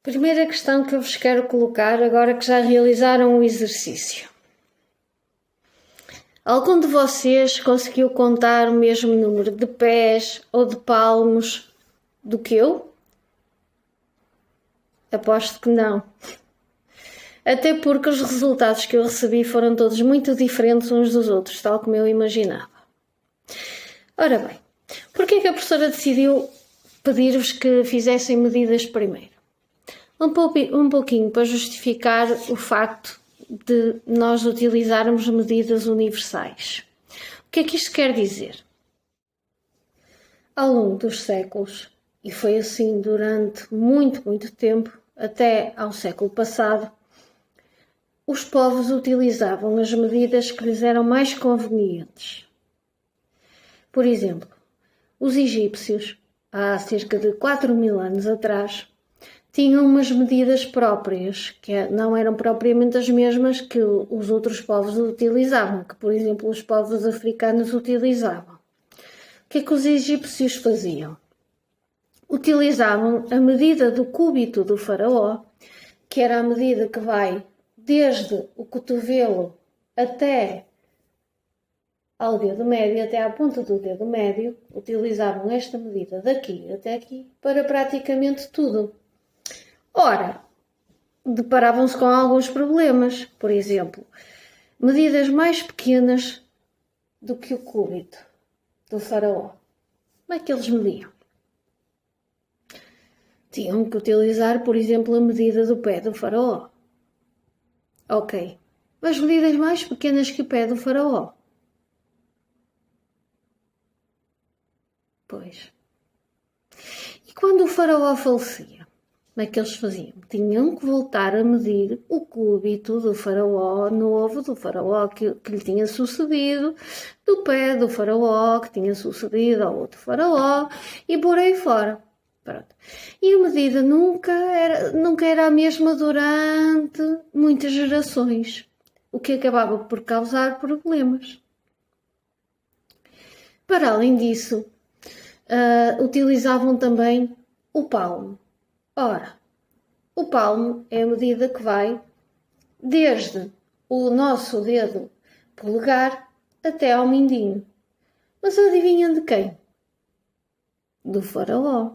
Primeira questão que eu vos quero colocar agora que já realizaram o exercício. Algum de vocês conseguiu contar o mesmo número de pés ou de palmos do que eu? Aposto que não. Até porque os resultados que eu recebi foram todos muito diferentes uns dos outros, tal como eu imaginava. Ora bem, porquê é que a professora decidiu pedir-vos que fizessem medidas primeiro? Um pouquinho para justificar o facto de nós utilizarmos medidas universais. O que é que isto quer dizer? Ao longo dos séculos, e foi assim durante muito tempo, até ao século passado, os povos utilizavam as medidas que lhes eram mais convenientes. Por exemplo, os egípcios, há cerca de 4.000 anos atrás, tinham umas medidas próprias, que não eram propriamente as mesmas que os outros povos utilizavam, que, por exemplo, os povos africanos utilizavam. O que é que os egípcios faziam? Utilizavam a medida do cúbito do faraó, que era a medida que vai desde o cotovelo até ao dedo médio, até à ponta do dedo médio, utilizavam esta medida daqui até aqui para praticamente tudo. Ora, deparavam-se com alguns problemas, por exemplo, medidas mais pequenas do que o cúbito do faraó. Como é que eles mediam? Tinham que utilizar, por exemplo, a medida do pé do faraó. Ok, mas medidas mais pequenas que o pé do faraó? Pois. E quando o faraó falecia? Como é que eles faziam? Tinham que voltar a medir o cúbito do faraó novo, do faraó que lhe tinha sucedido, do pé do faraó que tinha sucedido ao outro faraó e por aí fora. Pronto. E a medida nunca era a mesma durante muitas gerações, o que acabava por causar problemas. Para além disso, utilizavam também o palmo. Ora, o palmo é a medida que vai desde o nosso dedo polegar até ao mindinho. Mas adivinham de quem? Do faraó.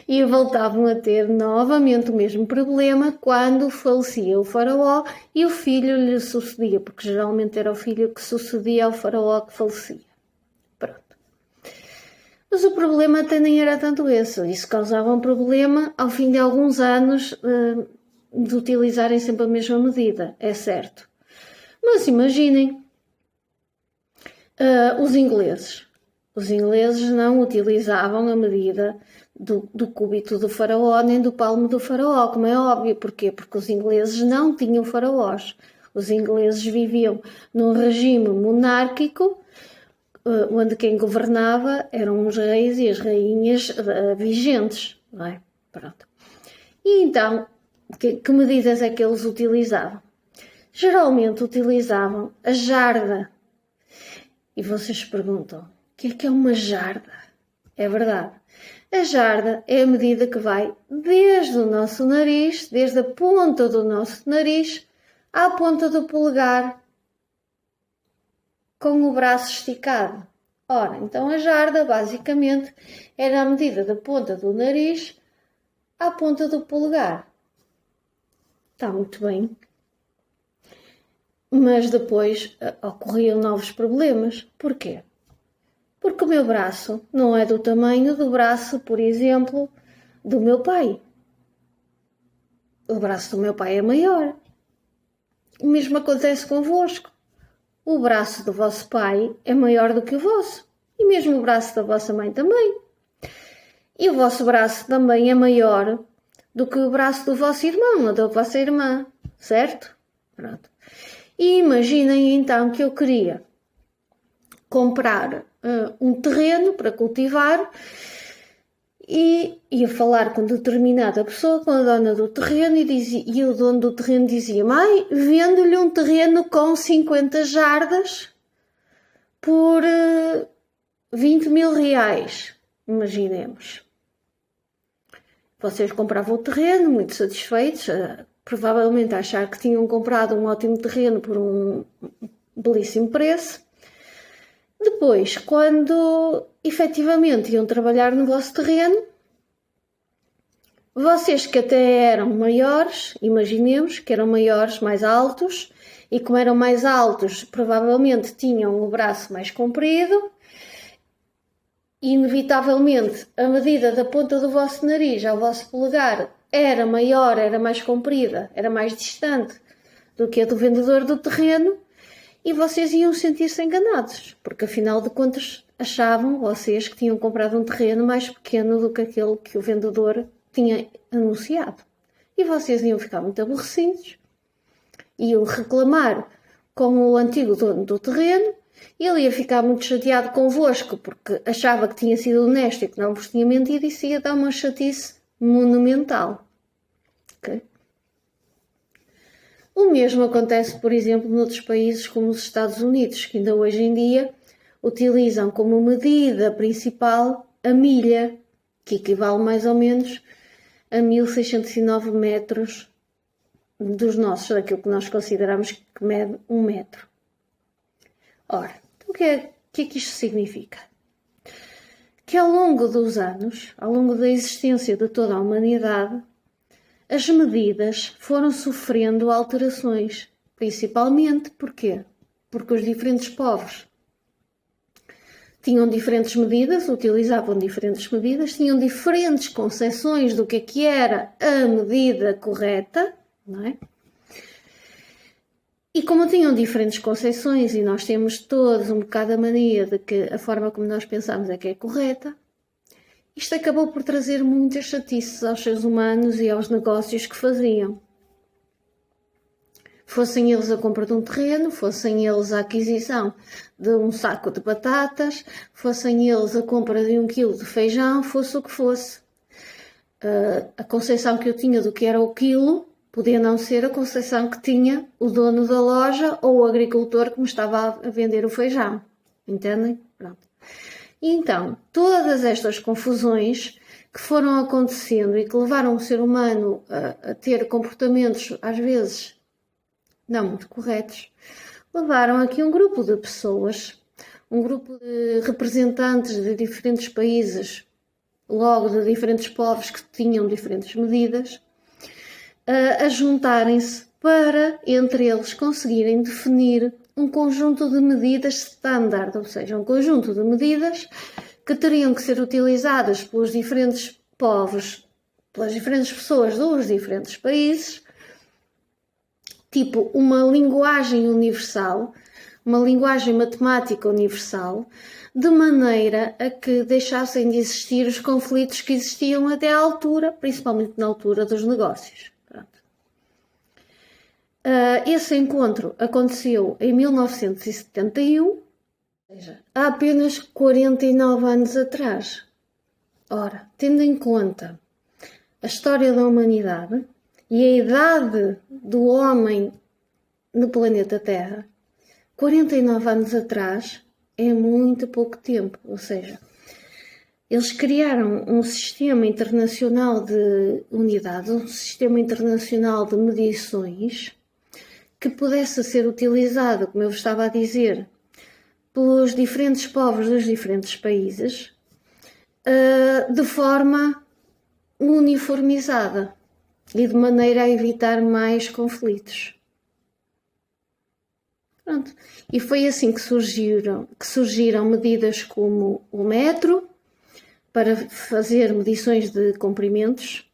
E voltavam a ter novamente o mesmo problema quando falecia o faraó e o filho lhe sucedia, porque geralmente era o filho que sucedia ao faraó que falecia. Mas o problema até nem era tanto esse. Isso causava um problema ao fim de alguns anos de utilizarem sempre a mesma medida, é certo. Mas imaginem, os ingleses. Os ingleses não utilizavam a medida do cúbito do faraó nem do palmo do faraó, como é óbvio. Porquê? Porque os ingleses não tinham faraós. Os ingleses viviam num regime monárquico, onde quem governava eram os reis e as rainhas vigentes, não é? Pronto. E então, que medidas é que eles utilizavam? Geralmente utilizavam a jarda. E vocês perguntam, o que é uma jarda? É verdade. A jarda é a medida que vai desde o nosso nariz, desde a ponta do nosso nariz, à ponta do polegar, com o braço esticado. Ora, então a jarda, basicamente, era a medida da ponta do nariz à ponta do polegar. Está muito bem. Mas depois ocorriam novos problemas. Porquê? Porque o meu braço não é do tamanho do braço, por exemplo, do meu pai. O braço do meu pai é maior. O mesmo acontece convosco. O braço do vosso pai é maior do que o vosso. E mesmo o braço da vossa mãe também. E o vosso braço também é maior do que o braço do vosso irmão ou da vossa irmã. Certo? Pronto. E imaginem então que eu queria comprar um terreno para cultivar e ia falar com determinada pessoa, com a dona do terreno, e o dono do terreno dizia: mãe, vendo-lhe um terreno com 50 jardas por 20.000 reais, imaginemos. Vocês compravam o terreno, muito satisfeitos, provavelmente a achar que tinham comprado um ótimo terreno por um belíssimo preço. Depois, quando efetivamente iam trabalhar no vosso terreno, vocês que até eram maiores, imaginemos que eram maiores, mais altos, e como eram mais altos, provavelmente tinham o braço mais comprido, e inevitavelmente a medida da ponta do vosso nariz ao vosso polegar era maior, era mais comprida, era mais distante do que a do vendedor do terreno, e vocês iam sentir-se enganados, porque afinal de contas achavam vocês que tinham comprado um terreno mais pequeno do que aquele que o vendedor tinha anunciado. E vocês iam ficar muito aborrecidos, iam reclamar com o antigo dono do terreno, e ele ia ficar muito chateado convosco porque achava que tinha sido honesto e que não vos tinha mentido, e se ia dar uma chatice monumental. Okay? O mesmo acontece, por exemplo, noutros países como os Estados Unidos, que ainda hoje em dia utilizam como medida principal a milha, que equivale mais ou menos a 1609 metros dos nossos, daquilo que nós consideramos que mede 1 metro. Ora, então o que é que isto significa? Que ao longo dos anos, ao longo da existência de toda a humanidade, as medidas foram sofrendo alterações, principalmente porquê? Porque os diferentes povos tinham diferentes medidas, utilizavam diferentes medidas, tinham diferentes concepções do que era a medida correta, não é? E como tinham diferentes concepções e nós temos todos um bocado a mania de que a forma como nós pensamos é que é correta, isto acabou por trazer muitas chatices aos seres humanos e aos negócios que faziam. Fossem eles a compra de um terreno, fossem eles a aquisição de um saco de batatas, fossem eles a compra de 1 quilo de feijão, fosse o que fosse. A concepção que eu tinha do que era o quilo podia não ser a concepção que tinha o dono da loja ou o agricultor que me estava a vender o feijão. Entendem? Pronto. E então, todas estas confusões que foram acontecendo e que levaram o ser humano a ter comportamentos, às vezes, não muito corretos, levaram aqui um grupo de pessoas, um grupo de representantes de diferentes países, logo de diferentes povos que tinham diferentes medidas, a juntarem-se para, entre eles, conseguirem definir um conjunto de medidas standard, ou seja, um conjunto de medidas que teriam que ser utilizadas pelos diferentes povos, pelas diferentes pessoas dos diferentes países, tipo uma linguagem universal, uma linguagem matemática universal, de maneira a que deixassem de existir os conflitos que existiam até à altura, principalmente na altura dos negócios. Esse encontro aconteceu em 1971, ou seja, há apenas 49 anos atrás. Ora, tendo em conta a história da humanidade e a idade do homem no planeta Terra, 49 anos atrás é muito pouco tempo, ou seja, eles criaram um sistema internacional de unidades, um sistema internacional de medições que pudesse ser utilizado, como eu vos estava a dizer, pelos diferentes povos dos diferentes países, de forma uniformizada e de maneira a evitar mais conflitos. Pronto. E foi assim que surgiram medidas como o metro, para fazer medições de comprimentos.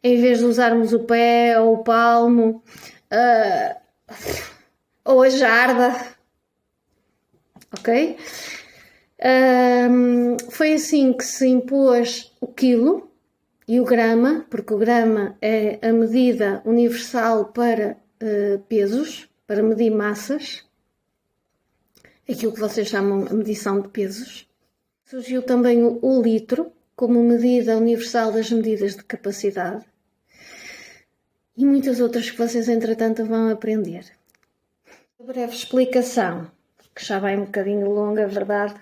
Em vez de usarmos o pé ou o palmo, ou a jarda, ok? Foi assim que se impôs o quilo e o grama, porque o grama é a medida universal para pesos, para medir massas, aquilo que vocês chamam a medição de pesos. Surgiu também o litro, como medida universal das medidas de capacidade. E muitas outras que vocês, entretanto, vão aprender. Uma breve explicação, que já vai um bocadinho longa, é verdade,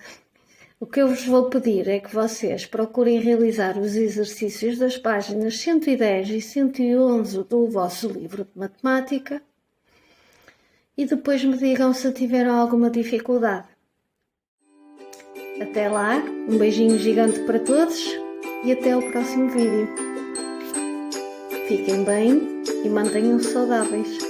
O que eu vos vou pedir é que vocês procurem realizar os exercícios das páginas 110 e 111 do vosso livro de matemática e depois me digam se tiveram alguma dificuldade. Até lá, um beijinho gigante para todos e até o próximo vídeo. Fiquem bem e mantenham-se saudáveis.